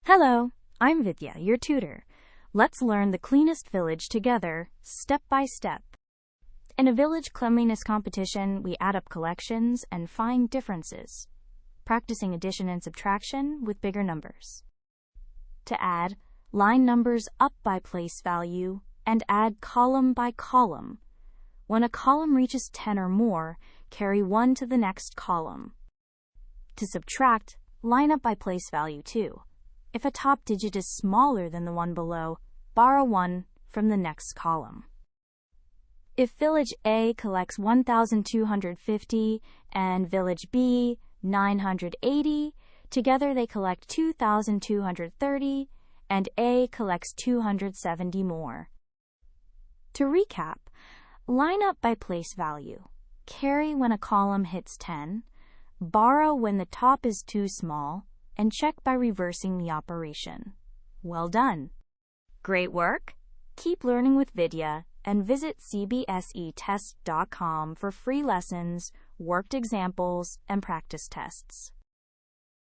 Hello, I'm Vidya, your tutor. Let's learn the cleanest village together, step by step. In a village cleanliness competition, we add up collections and find differences, practicing addition and subtraction with bigger numbers. To add, line numbers up by place value and add column by column. When a column reaches 10 or more, carry 1 to the next column. To subtract, line up by place value too. If a top digit is smaller than the one below, borrow 1 from the next column. If Village A collects 1,250 and Village B 980, together they collect 2,230 and A collects 270 more. To recap, line up by place value. Carry when a column hits 10, borrow when the top is too small, and check by reversing the operation. Well done! Great work! Keep learning with Vidya and visit CBSETest.com for free lessons, worked examples, and practice tests.